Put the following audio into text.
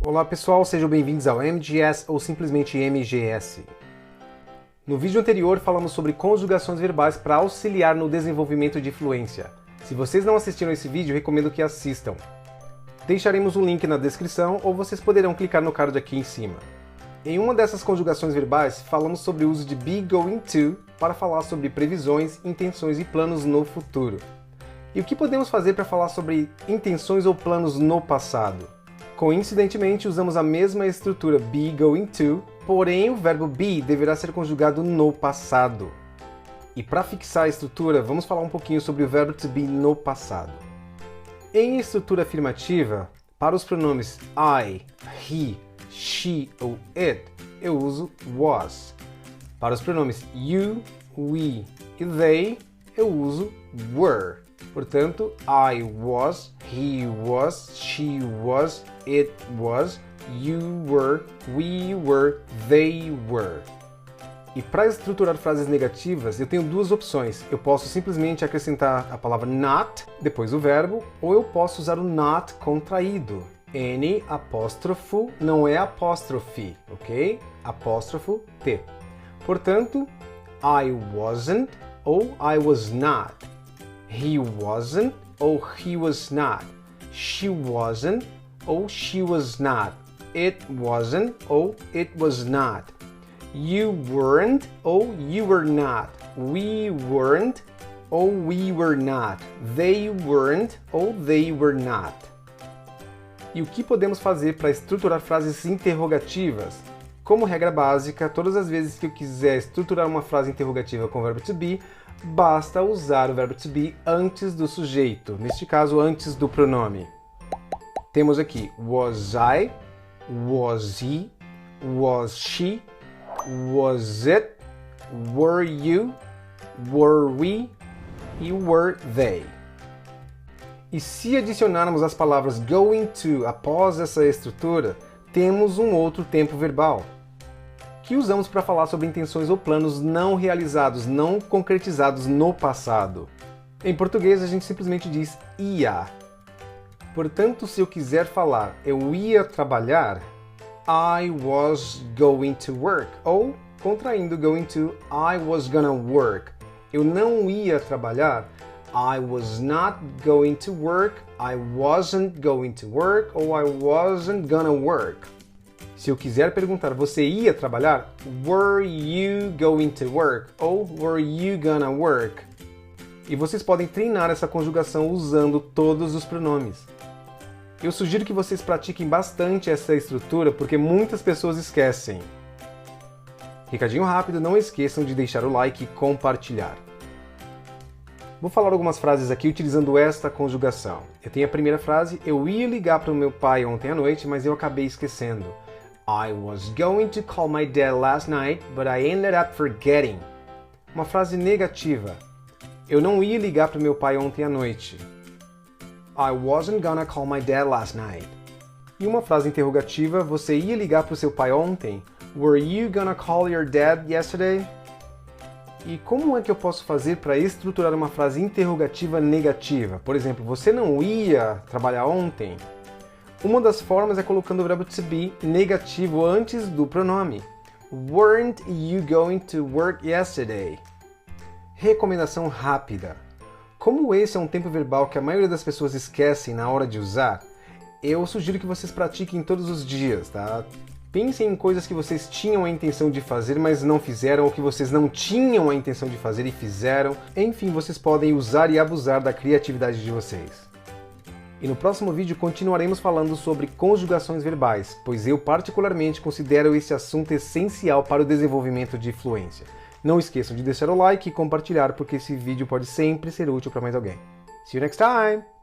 Olá pessoal, sejam bem-vindos ao MGS ou simplesmente MGS. No vídeo anterior falamos sobre conjugações verbais para auxiliar no desenvolvimento de fluência. Se vocês não assistiram esse vídeo, recomendo que assistam. Deixaremos o link na descrição ou vocês poderão clicar no card aqui em cima. Em uma dessas conjugações verbais, falamos sobre o uso de be going to para falar sobre previsões, intenções e planos no futuro. E o que podemos fazer para falar sobre intenções ou planos no passado? Coincidentemente, usamos a mesma estrutura be going to, porém o verbo be deverá ser conjugado no passado. E para fixar a estrutura, vamos falar um pouquinho sobre o verbo to be no passado. Em estrutura afirmativa, para os pronomes I, he, she ou it, eu uso was. Para os pronomes you, we e they, eu uso were. Portanto, I was, he was, she was, it was, you were, we were, they were. E para estruturar frases negativas, eu tenho duas opções. Eu posso simplesmente acrescentar a palavra not depois do verbo, ou eu posso usar o not contraído. N apóstrofo não é apóstrofe, ok? Apóstrofo T. Portanto, I wasn't ou I was not. He wasn't ou he was not. She wasn't ou she was not. It wasn't ou it was not. You weren't ou you were not. We weren't ou we were not. They weren't ou they were not. E o que podemos fazer para estruturar frases interrogativas? Como regra básica, todas as vezes que eu quiser estruturar uma frase interrogativa com o verbo to be, basta usar o verbo to be antes do sujeito, neste caso antes do pronome. Temos aqui was I, was he, was she, was it, were you, were we e were they. E se adicionarmos as palavras going to após essa estrutura, temos um outro tempo verbal, que usamos para falar sobre intenções ou planos não realizados, não concretizados no passado. Em português, a gente simplesmente diz ia. Portanto, se eu quiser falar eu ia trabalhar, I was going to work. Ou, contraindo going to, I was gonna work. Eu não ia trabalhar, I was not going to work, I wasn't going to work, ou I wasn't gonna work. Se eu quiser perguntar, você ia trabalhar? Were you going to work? Ou were you gonna work? E vocês podem treinar essa conjugação usando todos os pronomes. Eu sugiro que vocês pratiquem bastante essa estrutura porque muitas pessoas esquecem. Recadinho rápido, não esqueçam de deixar o like e compartilhar. Vou falar algumas frases aqui utilizando esta conjugação. Eu tenho a primeira frase, eu ia ligar para o meu pai ontem à noite, mas eu acabei esquecendo. I was going to call my dad last night, but I ended up forgetting. Uma frase negativa. Eu não ia ligar para o meu pai ontem à noite. I wasn't gonna call my dad last night. E uma frase interrogativa, você ia ligar para o seu pai ontem? Were you gonna call your dad yesterday? E como é que eu posso fazer para estruturar uma frase interrogativa negativa? Por exemplo, você não ia trabalhar ontem? Uma das formas é colocando o verbo to be negativo antes do pronome. Weren't you going to work yesterday? Recomendação rápida. Como esse é um tempo verbal que a maioria das pessoas esquecem na hora de usar, eu sugiro que vocês pratiquem todos os dias, tá? Pensem em coisas que vocês tinham a intenção de fazer, mas não fizeram, ou que vocês não tinham a intenção de fazer e fizeram. Enfim, vocês podem usar e abusar da criatividade de vocês. E no próximo vídeo continuaremos falando sobre conjugações verbais, pois eu particularmente considero esse assunto essencial para o desenvolvimento de fluência. Não esqueçam de deixar o like e compartilhar, porque esse vídeo pode sempre ser útil para mais alguém. See you next time!